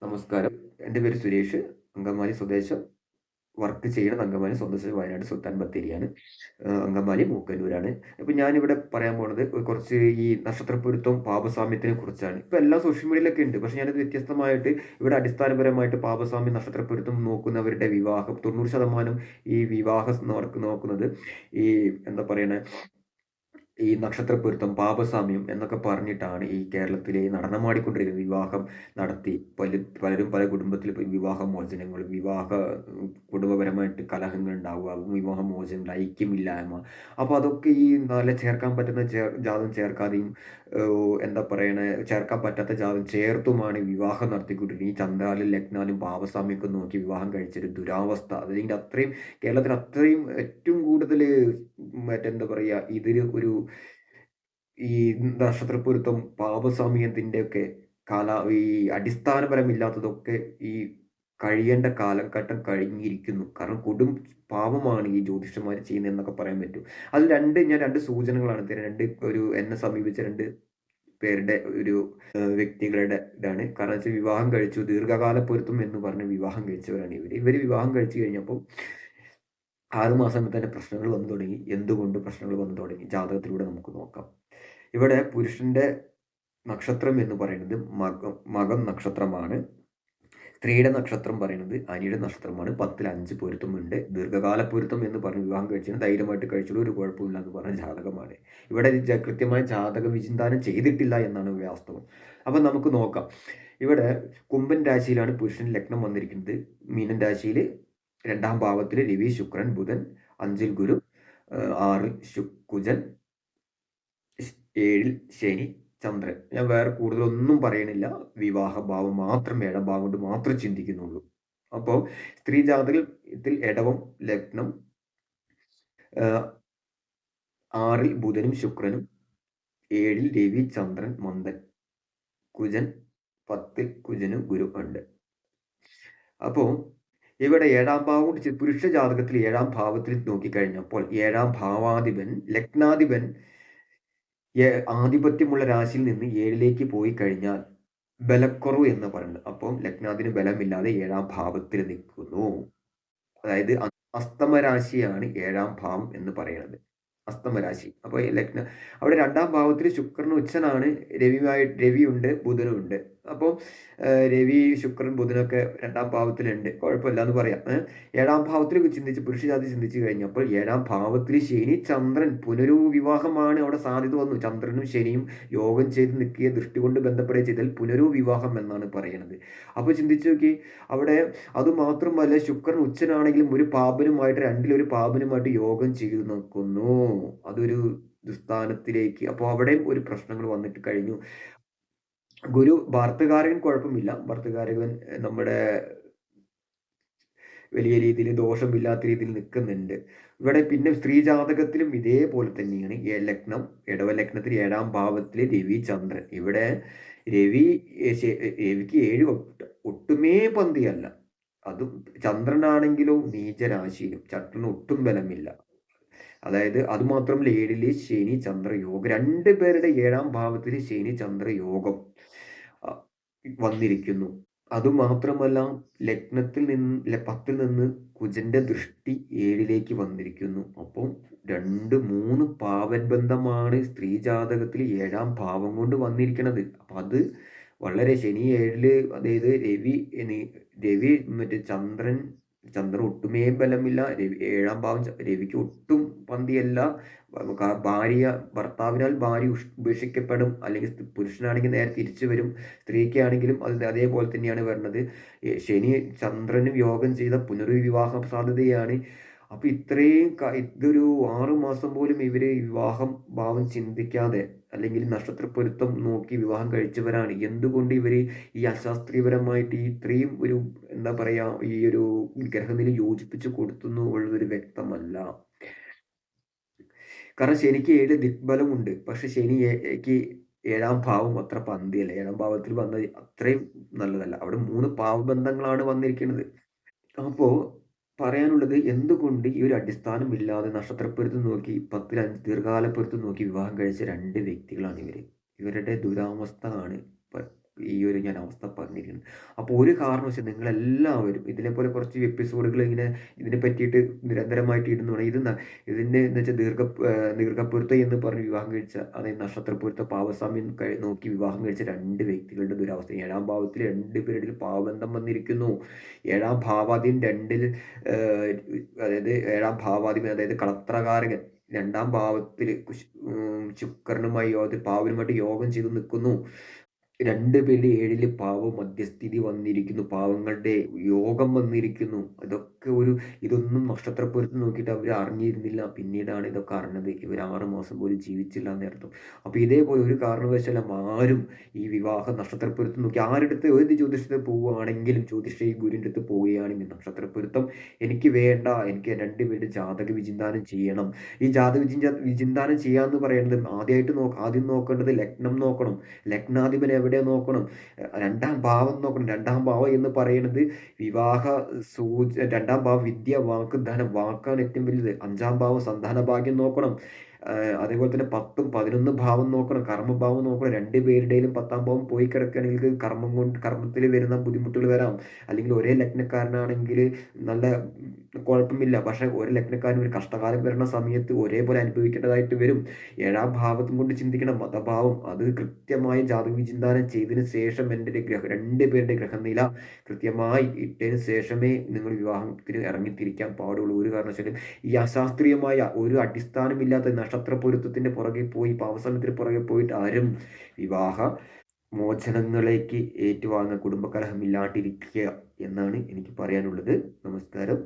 നമസ്കാരം. എൻ്റെ പേര് സുരേഷ്. അങ്കമാലി സ്വദേശം. വർക്ക് ചെയ്യണത് അങ്കമാലി, സ്വദേശം വയനാട് സുൽത്താൻ ബത്തേരിയാണ്. അങ്കമാലി മൂക്കന്നൂരാണ്. ഇപ്പൊ ഞാനിവിടെ പറയാൻ പോണത് കുറച്ച് ഈ നക്ഷത്രപ്പൊരുത്തം, പാപസാമ്യത്തിനെ കുറിച്ചാണ്. ഇപ്പൊ എല്ലാം സോഷ്യൽ മീഡിയയിലൊക്കെ ഉണ്ട്. പക്ഷെ ഞാനത് വ്യത്യസ്തമായിട്ട് ഇവിടെ അടിസ്ഥാനപരമായിട്ട് പാപസാമ്യം, നക്ഷത്രപ്പൊരുത്തം നോക്കുന്നവരുടെ വിവാഹം 90% ഈ വിവാഹം നോക്കുന്നത് ഈ എന്താ പറയണേ, ഈ നക്ഷത്രപ്പൊരുത്തം, പാപസാമ്യം എന്നൊക്കെ പറഞ്ഞിട്ടാണ് ഈ കേരളത്തിലെ നടനമാടിക്കൊണ്ടിരിക്കുന്നത്. വിവാഹം നടത്തി പലരും പല കുടുംബത്തിൽ വിവാഹമോചനങ്ങൾ, കുടുംബപരമായിട്ട് കലഹങ്ങൾ ഉണ്ടാവുക, വിവാഹമോചനം, ഐക്യമില്ലായ്മ. അപ്പോൾ അതൊക്കെ ഈ നല്ല ചേർക്കാൻ പറ്റുന്ന ജാതം ചേർക്കാതെയും എന്താ പറയണേ, ചേർക്കാൻ പറ്റാത്ത ജാതം ചേർത്തുമാണ് വിവാഹം നടത്തിക്കൊണ്ടിരിക്കുന്നത്. ഈ ചന്ദ്രാലും ലഗ്നാലും പാപസാമ്യമൊക്കെ നോക്കി വിവാഹം കഴിച്ചൊരു ദുരാവസ്ഥ. അതിൻ്റെ അത്രയും കേരളത്തിൽ അത്രയും ഏറ്റവും കൂടുതൽ മറ്റെന്താ പറയാ, ഇതിന് ഒരു ഈ നക്ഷത്രപ്പൊരുത്തം, പാപസാമ്യത്തിന്റെയൊക്കെ ഈ അടിസ്ഥാനപരമില്ലാത്തതൊക്കെ ഈ കഴിയേണ്ട കാലഘട്ടം കഴിഞ്ഞിരിക്കുന്നു. കാരണം പാപമാണ് ഈ ജ്യോതിഷന്മാർ ചെയ്യുന്നതെന്നൊക്കെ പറയാൻ പറ്റും. അത് ഞാൻ 2 സൂചനകളാണ് തരുന്നത്. എന്നെ സമീപിച്ച 2 പേരുടെ വ്യക്തികളുടെ ഇതാണ്. കാരണം വെച്ചാൽ വിവാഹം കഴിച്ചു, ദീർഘകാല പൊരുത്തം എന്ന് പറഞ്ഞ് വിവാഹം കഴിച്ചവരാണ് ഇവര്. ഇവര് വിവാഹം കഴിച്ചു കഴിഞ്ഞപ്പോൾ 6 മാസം തന്നെ പ്രശ്നങ്ങൾ വന്നു തുടങ്ങി. എന്തുകൊണ്ട് പ്രശ്നങ്ങൾ വന്നു തുടങ്ങി? ജാതകത്തിലൂടെ നമുക്ക് നോക്കാം. ഇവിടെ പുരുഷന്റെ നക്ഷത്രം എന്ന് പറയുന്നത് മകം നക്ഷത്രമാണ്. സ്ത്രീയുടെ നക്ഷത്രം പറയുന്നത് അനിയുടെ നക്ഷത്രമാണ്. 10ൽ 5 പൊരുത്തമുണ്ട്. ദീർഘകാല പൊരുത്തം എന്ന് പറഞ്ഞ് വിവാഹം കഴിച്ചതിന് ധൈര്യമായിട്ട് കഴിച്ചോളൂ, ഒരു കുഴപ്പമില്ല എന്ന് പറഞ്ഞ ജാതകമാണ്. ഇവിടെ കൃത്യമായ ജാതക വിചിന്താനം ചെയ്തിട്ടില്ല എന്നാണ് വാസ്തവം. അപ്പൊ നമുക്ക് നോക്കാം. ഇവിടെ കുംഭൻ രാശിയിലാണ് പുരുഷൻ ലഗ്നം വന്നിരിക്കുന്നത്. മീനൻ രാശിയിൽ 2ാം ഭാവത്തിൽ രവി, ശുക്രൻ, ബുധൻ, 5ൽ ഗുരു, 6ൽ കുജൻ, 7ൽ ശനി, ചന്ദ്രൻ. ഞാൻ വേറെ കൂടുതലൊന്നും പറയണില്ല. വിവാഹഭാവം മാത്രം, 7ാം ഭാവം കൊണ്ട് മാത്രം ചിന്തിക്കുന്നുള്ളൂ. അപ്പോൾ സ്ത്രീ ജാതകത്തിൽ ഇടവം ലഗ്നം, 6ൽ ബുധനും ശുക്രനും, 7ൽ രവി, ചന്ദ്രൻ, മന്ദൻ, കുജൻ, 10ൽ കുജനും ഗുരു ഉണ്ട്. അപ്പോ ഇവിടെ 7ാം ഭാവം കൊണ്ട് പുരുഷ ജാതകത്തിൽ 7ാം ഭാവത്തിൽ നോക്കിക്കഴിഞ്ഞപ്പോൾ 7ാം ഭാവാധിപൻ, ലഗ്നാധിപൻ ആധിപത്യമുള്ള രാശിയിൽ നിന്ന് 7ലേക്ക് പോയി കഴിഞ്ഞാൽ ബലക്കുറവ് എന്ന് പറയുന്നത്. അപ്പം ലഗ്നാധിപന് ബലമില്ലാതെ 7ാം ഭാവത്തിൽ നിൽക്കുന്നു. അതായത് അസ്തമ രാശിയാണ് 7ാം ഭാവം എന്ന് പറയുന്നത്. അസ്തമരാശി. അപ്പോൾ അവിടെ 2ാം ഭാവത്തിൽ ശുക്രൻ ഉച്ചനാണ്. രവിയുണ്ട്, ബുധനുണ്ട്. അപ്പോൾ രവി, ശുക്രൻ, ബുധനൊക്കെ 2ാം ഭാവത്തിലുണ്ട്. കുഴപ്പമില്ല എന്ന് പറയാം. 7ാം ഭാവത്തിൽ പുരുഷജാതി ചിന്തിച്ചു കഴിഞ്ഞപ്പോൾ 7ാം ഭാവത്തിൽ ശനി, ചന്ദ്രൻ പുനരുവിവാഹമാണ് അവിടെ സാധ്യത വന്നു. ചന്ദ്രനും ശനിയും യോഗം ചെയ്ത് നിൽക്കിയ ദൃഷ്ടി കൊണ്ട് ബന്ധപ്പെടുക ചെയ്താൽ പുനരുവിവാഹം എന്നാണ് പറയുന്നത്. അപ്പോൾ ചിന്തിച്ചു നോക്കി, അവിടെ അതുമാത്രമല്ല, ശുക്രൻ ഉച്ചനാണെങ്കിലും ഒരു പാപനുമായിട്ട്, 2ൽ ഒരു പാപനുമായിട്ട് യോഗം ചെയ്തു നിൽക്കുന്നു. അതൊരു ദുസ്ഥാനത്തിലേക്ക്. അപ്പോൾ അവിടെയും ഒരു പ്രശ്നങ്ങൾ വന്നിട്ട് കഴിഞ്ഞു. ഗുരു ഭർത്തകാരകൻ കുഴപ്പമില്ല. ഭർത്തകാരകൻ നമ്മുടെ വലിയ രീതിയിൽ ദോഷമില്ലാത്ത രീതിയിൽ നിൽക്കുന്നുണ്ട്. ഇവിടെ പിന്നെ സ്ത്രീ ജാതകത്തിലും ഇതേപോലെ തന്നെയാണ്. ലഗ്നം, ഇടവ ലഗ്നത്തിൽ 7ാം ഭാവത്തിൽ രവി, ചന്ദ്രൻ. ഇവിടെ രവിക്ക് 7 ഒട്ടുമേ പന്തിയല്ല. അതും ചന്ദ്രനാണെങ്കിലോ നീചരാശിയിലും. ചന്ദ്രന് ഒട്ടും ബലമില്ല. അതായത് അതുമാത്രമല്ല, 7ൽ ശനി, ചന്ദ്ര യോഗം. 2 പേരുടെ 7ാം ഭാവത്തിൽ ശനി, ചന്ദ്ര യോഗം വന്നിരിക്കുന്നു. അതുമാത്രമല്ല, ലഗ്നത്തിൽ നിന്ന് 10ൽ നിന്ന് കുജന്റെ ദൃഷ്ടി 7ലേക്ക് വന്നിരിക്കുന്നു. അപ്പം 2, 3 പാവൻ ബന്ധമാണ് സ്ത്രീ ജാതകത്തിൽ 7ാം ഭാവം കൊണ്ട് വന്നിരിക്കുന്നത്. അപ്പൊ അത് വളരെ ശനി 7ല്, അതായത് രവി ചന്ദ്രൻ ഒട്ടുമേ ബലമില്ല. 7ാം ഭാവം രവിക്ക് ഒട്ടും പന്തിയല്ല. ഭർത്താവിനാൽ ഭാര്യ ഉപേക്ഷിക്കപ്പെടും, അല്ലെങ്കിൽ പുരുഷനാണെങ്കിൽ നേരെ തിരിച്ചു വരും. സ്ത്രീക്കാണെങ്കിലും അതേപോലെ തന്നെയാണ് വരുന്നത്. ശനി ചന്ദ്രനും യോഗം ചെയ്ത പുനർവിവാഹ സാധ്യതയാണ്. അപ്പൊ ഇതൊരു 6 മാസം പോലും ഇവര് വിവാഹം ഭാവം ചിന്തിക്കാതെ, അല്ലെങ്കിൽ നക്ഷത്രപ്പൊരുത്തം നോക്കി വിവാഹം കഴിച്ചവരാണ്. എന്തുകൊണ്ട് ഇവര് ഈ അശാസ്ത്രീയപരമായിട്ട് ഇത്രയും ഒരു എന്താ പറയാ, ഈ ഒരു ഗ്രഹനില യോജിപ്പിച്ച് കൊടുത്തുന്നു ഉള്ളതൊരു വ്യക്തമല്ല. കാരണം ശനിക്ക് 7 ദിഗ്ബലമുണ്ട്. പക്ഷെ ശനിക്ക് 7ാം ഭാവം അത്ര പന്തിയല്ല. 7ാം ഭാവത്തിൽ വന്നത് അത്രയും നല്ലതല്ല. അവിടെ 3 പാവബന്ധങ്ങളാണ് വന്നിരിക്കുന്നത്. അപ്പോ പറയാനുള്ളത്, എന്തുകൊണ്ട് ഈ ഒരു അടിസ്ഥാനമില്ലാതെ നക്ഷത്രപ്പൊരുത്തം നോക്കി 10ൽ 5 ദീർഘകാല പൊരുത്തം നോക്കി വിവാഹം കഴിച്ച 2 വ്യക്തികളാണ് ഇവര്. ഇവരുടെ ദുരവസ്ഥ ആണ് ഈ ഒരു ഞാൻ അവസ്ഥ പറഞ്ഞിരിക്കുന്നത്. അപ്പോൾ ഒരു കാരണവശാലും നിങ്ങളെല്ലാവരും ഇതിനെപ്പോലെ കുറച്ച് എപ്പിസോഡുകൾ ഇങ്ങനെ ഇതിനെ പറ്റിയിട്ട് നിരന്തരമായിട്ട് ഇടുന്നതാണ്. ഇതിന്റെ എന്ന് വെച്ചാൽ ദീർഘപ്പൊരുത്തം എന്ന് പറഞ്ഞ് വിവാഹം കഴിച്ച, അതായത് നക്ഷത്രപ്പൊരുത്തം പാവസാമ്യം നോക്കി വിവാഹം കഴിച്ച 2 വ്യക്തികളുടെ ദുരവസ്ഥ. 7ാം ഭാവത്തിൽ 2 പേരുടെ പാവബന്ധം വന്നിരിക്കുന്നു. 7ാം ഭാവാധിപൻ 2ൽ അതായത് 7ാം ഭാവാധിപൻ അതായത് കളത്രകാരകൻ 2ാം ഭാവത്തില് ശുക്രനുമായി പാവനുമായിട്ട് യോഗം ചെയ്ത് നിൽക്കുന്നു. 2 പേരുടെ 7ല് പാവം മധ്യസ്ഥിതി വന്നിരിക്കുന്നു. പാവങ്ങളുടെ യോഗം വന്നിരിക്കുന്നു. ഇതൊന്നും നക്ഷത്രപ്പൊരുത്തം നോക്കിയിട്ട് അവര് അറിഞ്ഞിരുന്നില്ല. പിന്നീടാണ് ഇതൊക്കെ അറിഞ്ഞത്. ഇവര് 6 മാസം പോലും ജീവിച്ചില്ല എന്നർത്ഥം. അപ്പൊ ഇതേപോലെ ഒരു കാരണവശാലും ആരും ഈ വിവാഹ നക്ഷത്രപ്പൊരുത്തം നോക്കി ആരെടുത്ത് ഏത് ജ്യോതിഷത്തിൽ പോവുകയാണെങ്കിലും, ഈ ഗുരുവിന്റെ അടുത്ത് പോവുകയാണെങ്കിൽ നക്ഷത്രപ്പൊരുത്തം എനിക്ക് വേണ്ട, എനിക്ക് 2 പേരുടെ ജാതക വിചിന്താനം ചെയ്യണം. ഈ ജാതക വിചിന്താനം ചെയ്യാന്ന് പറയുന്നത് ആദ്യം നോക്കേണ്ടത് ലഗ്നം നോക്കണം. ലഗ്നാധിപൻ എവിടെ നോക്കണം? 2ാം ഭാവം നോക്കണം. 2ാം ഭാവം എന്ന് പറയുന്നത് വിവാഹ 2ാം ഭാവം വിദ്യ, വാക്ക്, ധനം. വാക്കാണ് ഏറ്റവും വലുത്. 5ാം ഭാവം സന്താന ഭാഗ്യം നോക്കണം. അതേപോലെ തന്നെ 10ഉം 11 ഭാവം നോക്കണം. കർമ്മഭാവം നോക്കണം. 2 പേരുടെയും 10ാം ഭാവം പോയി കിടക്കുകയാണെങ്കിൽ കർമ്മത്തിൽ വരുന്ന ബുദ്ധിമുട്ടുകൾ വരാം. അല്ലെങ്കിൽ ഒരേ ലഗ്നക്കാരനാണെങ്കിൽ നല്ല കുഴപ്പമില്ല. പക്ഷെ ഒരു ലഗ്നക്കാരന് ഒരു കഷ്ടകാലം വരുന്ന സമയത്ത് ഒരേപോലെ അനുഭവിക്കേണ്ടതായിട്ട് വരും. 7ാം ഭാവത്തും കൊണ്ട് ചിന്തിക്കണം. മതഭാവം അത് കൃത്യമായി ജാതക വിചിന്താനം ചെയ്തതിന് ശേഷം 2 പേരുടെ ഗ്രഹനില കൃത്യമായി ഇട്ടതിന് ശേഷമേ നിങ്ങൾ വിവാഹത്തിന് ഇറങ്ങിത്തിരിക്കാൻ പാടുള്ളൂ. ഒരു കാരണവശാലും ഈ അശാസ്ത്രീയമായ ഒരു അടിസ്ഥാനമില്ലാത്ത നക്ഷത്ര പൊരുത്തത്തിന്റെ പുറകെ പോയി പാവസാമ്യത്തിന് പുറകെ പോയിട്ട് ആരും വിവാഹ മോചനങ്ങളിലേക്ക് ഏറ്റുവാങ്ങുക, കുടുംബകലഹമില്ലാണ്ടിരിക്കുക എന്നാണ് എനിക്ക് പറയാനുള്ളത്. നമസ്കാരം.